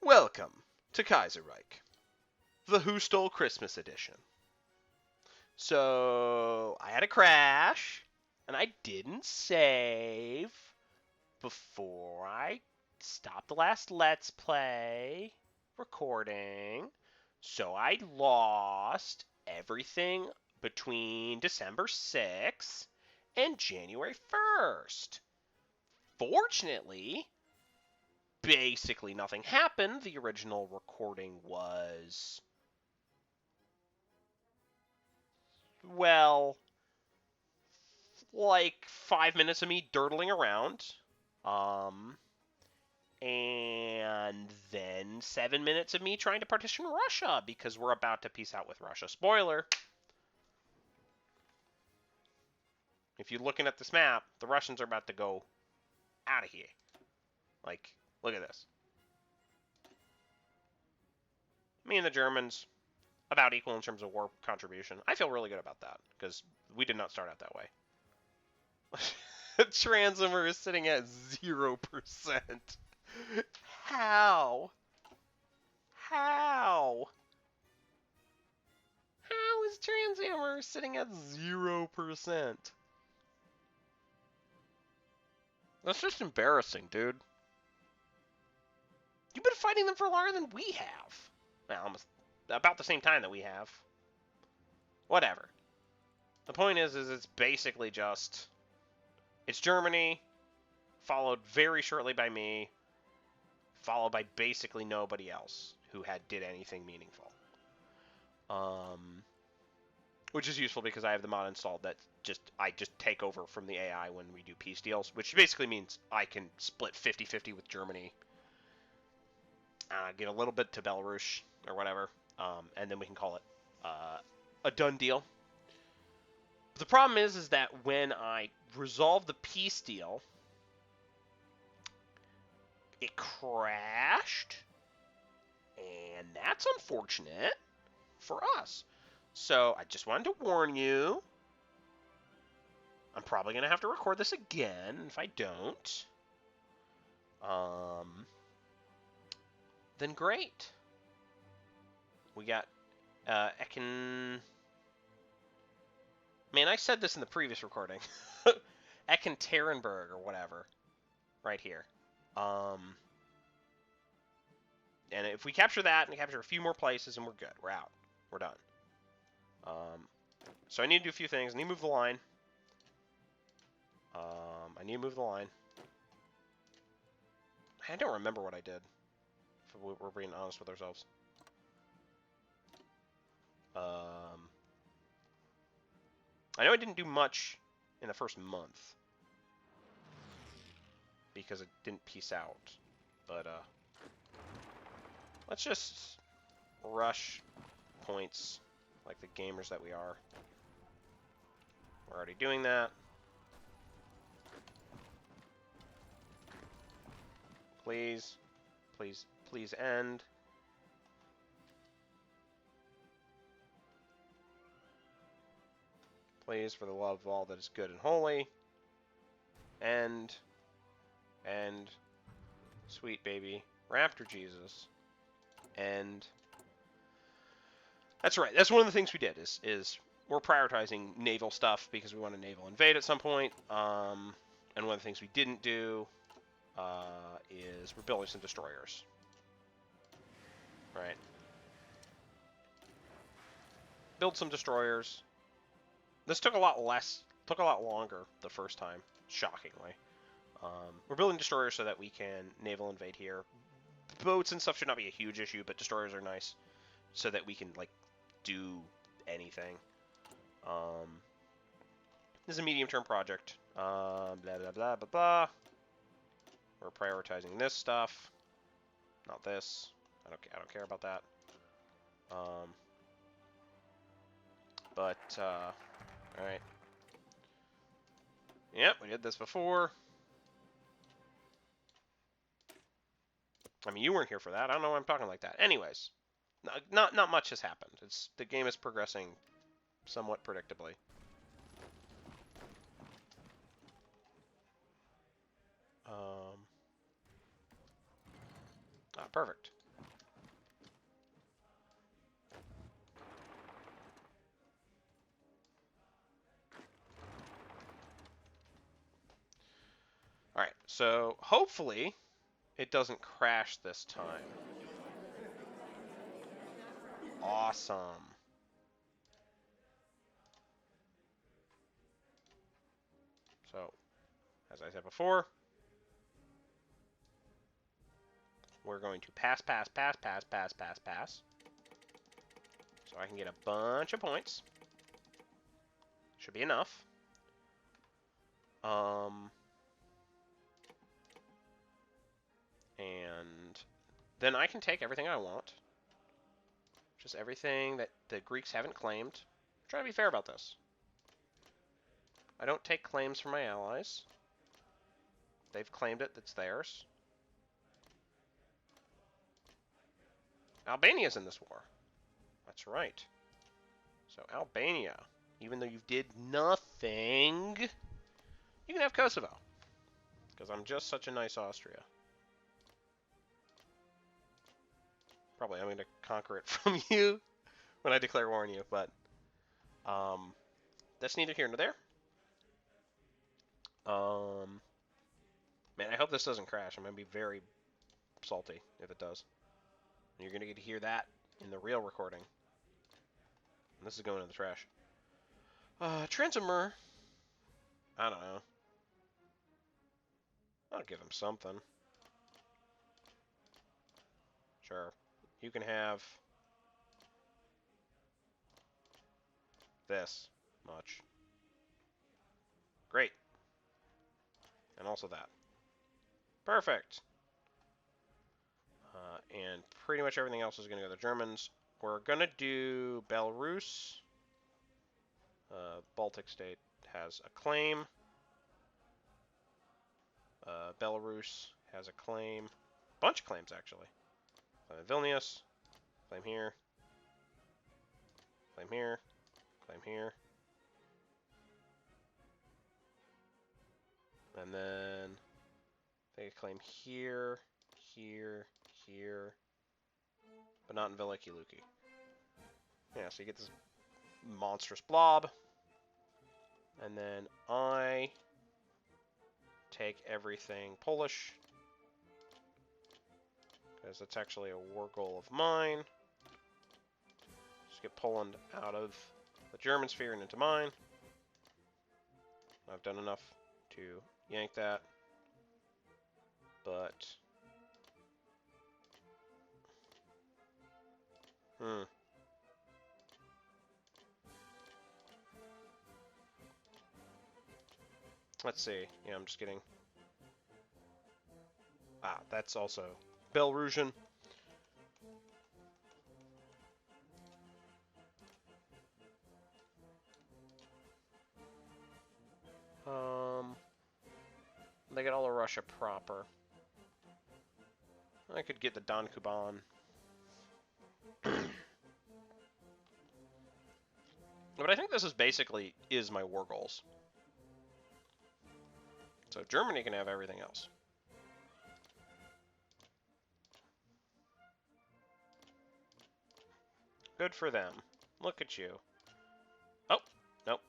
Welcome to Kaiserreich, the Who Stole Christmas edition. So, I had a crash, and I didn't save before I stopped the last Let's Play recording, so I lost everything between December 6th and January 1st. Fortunately, basically nothing happened. The original recording was, well, like 5 minutes of me dirtling around. And then 7 minutes of me trying to partition Russia because we're about to peace out with Russia. Spoiler. If you're looking at this map, the Russians are about to go out of here. Like, look at this. Me and the Germans, about equal in terms of war contribution. I feel really good about that, because we did not start out that way. Transomer is sitting at 0%. How? How? How is Transomer sitting at 0%? That's just embarrassing, dude. You've been fighting them for longer than we have. Well, almost about the same time that we have. Whatever. The point is it's basically just... It's Germany, followed very shortly by me, followed by basically nobody else who did anything meaningful. Which is useful because I have the mod installed that I just take over from the AI when we do peace deals, which basically means I can split 50-50 with Germany, give a little bit to Belarus or whatever, and then we can call it a done deal. But the problem is that when I resolve the peace deal, it crashed, and that's unfortunate for us. So I just wanted to warn you. I'm probably going to have to record this again if I don't. Then great. We got Ekin... Man, I said this in the previous recording. Ekaterinburg or whatever. Right here. And if we capture that and capture a few more places, and we're good. We're out. We're done. So I need to do a few things. I need to move the line. I need to move the line. I don't remember what I did. If we're being honest with ourselves. I know I didn't do much in the first month. Because it didn't peace out. But, let's just rush points like the gamers that we are. We're already doing that. Please, please, please end. Please, for the love of all that is good and holy. End. End. Sweet baby. Raptor Jesus. End. That's right. That's one of the things we did, is we're prioritizing naval stuff because we want to naval invade at some point. And one of the things we didn't do is we're building some destroyers. Right. Build some destroyers. This took a lot longer the first time, shockingly. We're building destroyers so that we can naval invade here. Boats and stuff should not be a huge issue, but destroyers are nice so that we can, like, do anything. This is a medium-term project. Blah, blah, blah, blah, blah. We're prioritizing this stuff, not this. I don't care about that. All right. Yep, we did this before. I mean, you weren't here for that. I don't know why I'm talking like that. Anyways, not much has happened. The game is progressing somewhat predictably. Perfect. So hopefully it doesn't crash this time. Awesome. So, as I said before, we're going to pass, pass, pass, pass, pass, pass, pass. So I can get a bunch of points. Should be enough. And then I can take everything I want. Just everything that the Greeks haven't claimed. I'm trying to be fair about this. I don't take claims from my allies. They've claimed it, that's theirs. Albania's in this war. That's right. So Albania, even though you did nothing, you can have Kosovo. Because I'm just such a nice Austria. Probably I'm going to conquer it from you when I declare war on you, but that's neither here nor there. Man, I hope this doesn't crash. I'm going to be very salty if it does. And you're going to get to hear that in the real recording. And this is going in the trash. Transimer. I don't know. I'll give him something. Sure. You can have this much. Great. And also that. Perfect. And pretty much everything else is going to go to the Germans. We're going to do Belarus. Baltic state has a claim. Belarus has a claim. Bunch of claims, actually. Claim in Vilnius. Claim here. Claim here. Claim here. And then they claim here, here, here, but not in Veliki Luki. Yeah, so you get this monstrous blob. And then I take everything Polish, because that's actually a war goal of mine. Just get Poland out of the German sphere and into mine. I've done enough to yank that, but let's see. Yeah, I'm just kidding. That's also Belarusian. They get all of Russia proper. I could get the Don Kuban. But I think this is my war goals. So Germany can have everything else. Good for them. Look at you. Oh, nope.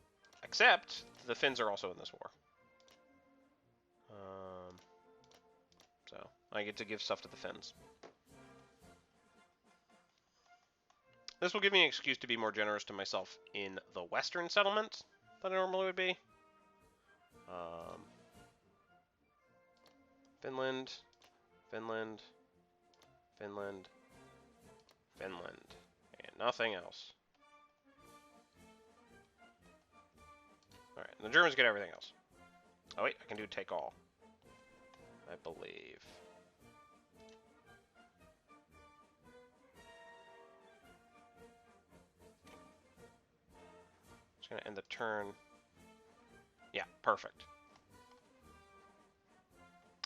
Except the Finns are also in this war. So I get to give stuff to the Finns. This will give me an excuse to be more generous to myself in the Western settlement than I normally would be. Finland, Finland, Finland, Finland, and nothing else. Alright, the Germans get everything else. Oh wait, I can do take all, I believe. Just gonna end the turn. Yeah, perfect.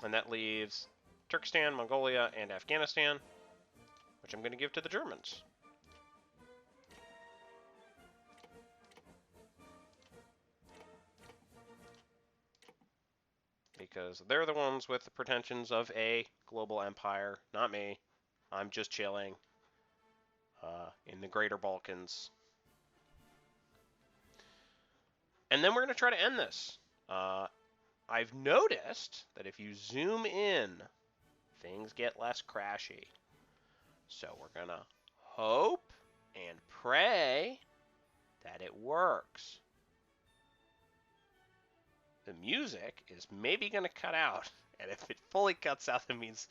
And that leaves Turkestan, Mongolia, and Afghanistan, which I'm going to give to the Germans. Because they're the ones with the pretensions of a global empire, not me. I'm just chilling in the Greater Balkans. And then we're going to try to end this. I've noticed that if you zoom in, things get less crashy. So we're going to hope and pray that it works. The music is maybe going to cut out, and if it fully cuts out, that means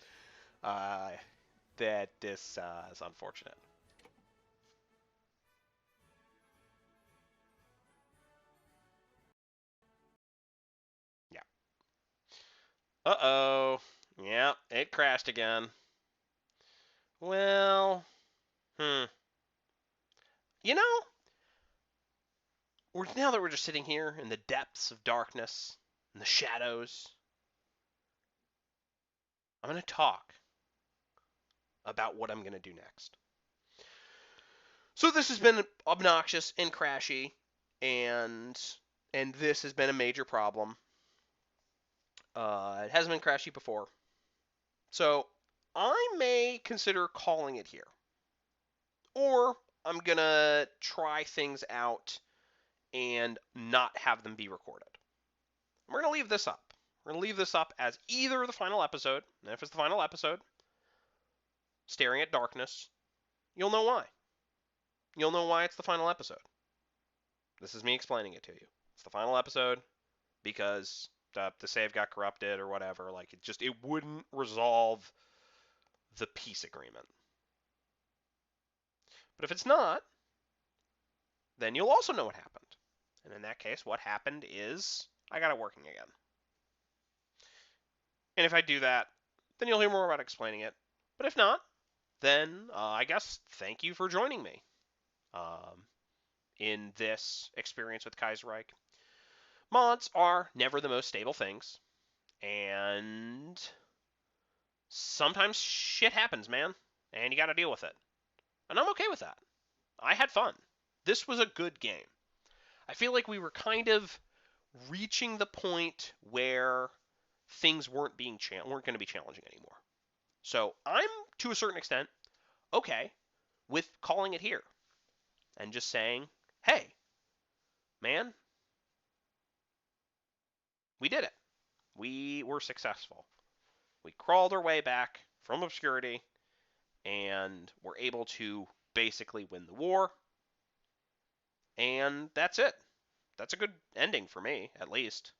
that this is unfortunate. Yeah. Uh-oh. Yeah, it crashed again. Well, You know, now that we're just sitting here in the depths of darkness, in the shadows, I'm going to talk about what I'm going to do next. So this has been obnoxious and crashy, and this has been a major problem. It hasn't been crashy before. So I may consider calling it here. Or I'm going to try things out and not have them be recorded. We're going to leave this up. We're going to leave this up as either the final episode, and if it's the final episode, staring at darkness, you'll know why. You'll know why it's the final episode. This is me explaining it to you. It's the final episode because the save got corrupted or whatever. Like, it wouldn't resolve the peace agreement. But if it's not, then you'll also know what happened. And in that case, what happened is I got it working again. And if I do that, then you'll hear more about explaining it. But if not, then I guess thank you for joining me in this experience with Kaiserreich. Mods are never the most stable things, and sometimes shit happens, man, and you gotta deal with it. And I'm okay with that. I had fun. This was a good game. I feel like we were kind of reaching the point where things weren't going to be challenging anymore. So I'm, to a certain extent, okay with calling it here and just saying, hey, man, we did it. We were successful. We crawled our way back from obscurity and were able to basically win the war. And that's it. That's a good ending for me, at least.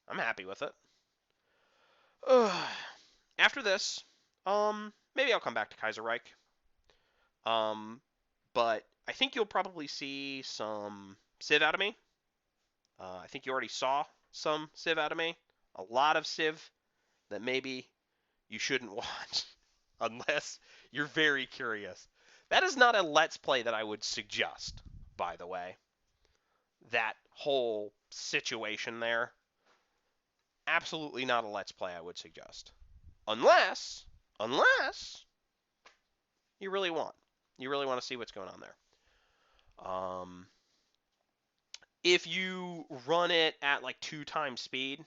I'm happy with it. After this, maybe I'll come back to Kaiserreich. But I think you'll probably see some Civ out of me. I think you already saw some Civ out of me. A lot of Civ that maybe you shouldn't watch unless you're very curious. That is not a Let's Play that I would suggest, by the way. That whole situation there. Absolutely not a Let's Play I would suggest. Unless you really want. You really want to see what's going on there. If you run it at like 2 times speed,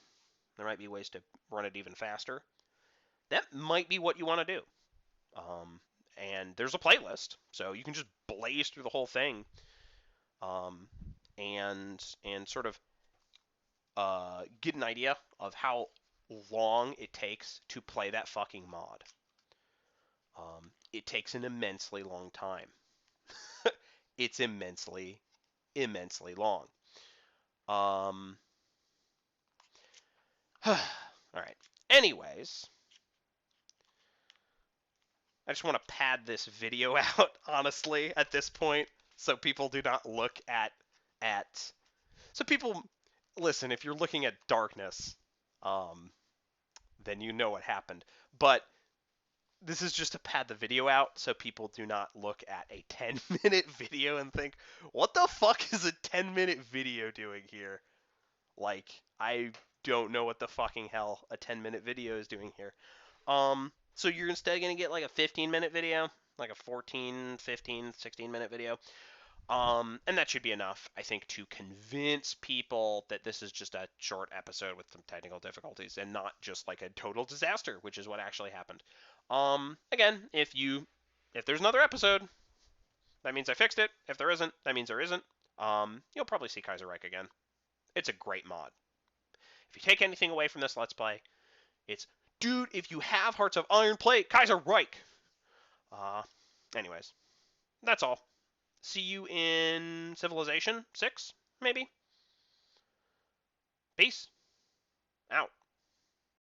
there might be ways to run it even faster. That might be what you want to do. And there's a playlist, so you can just blaze through the whole thing, and sort of get an idea of how long it takes to play that fucking mod. It takes an immensely long time. It's immensely long. All right. Anyways, I just want to pad this video out, honestly, at this point, so people do not look at. So people, listen, if you're looking at darkness, then you know what happened. But this is just to pad the video out so people do not look at a 10-minute video and think, what the fuck is a 10-minute video doing here? Like, I don't know what the fucking hell a 10-minute video is doing here. So you're instead going to get like a 15-minute video, like a 14, 15, 16-minute video. And that should be enough, I think, to convince people that this is just a short episode with some technical difficulties and not just like a total disaster, which is what actually happened. Again, if there's another episode, that means I fixed it. If there isn't, that means there isn't. You'll probably see Kaiserreich again. It's a great mod. If you take anything away from this Let's Play, it's, dude, if you have Hearts of Iron, play Kaiserreich. Anyways, that's all. See you in Civilization 6, maybe? Peace. Out.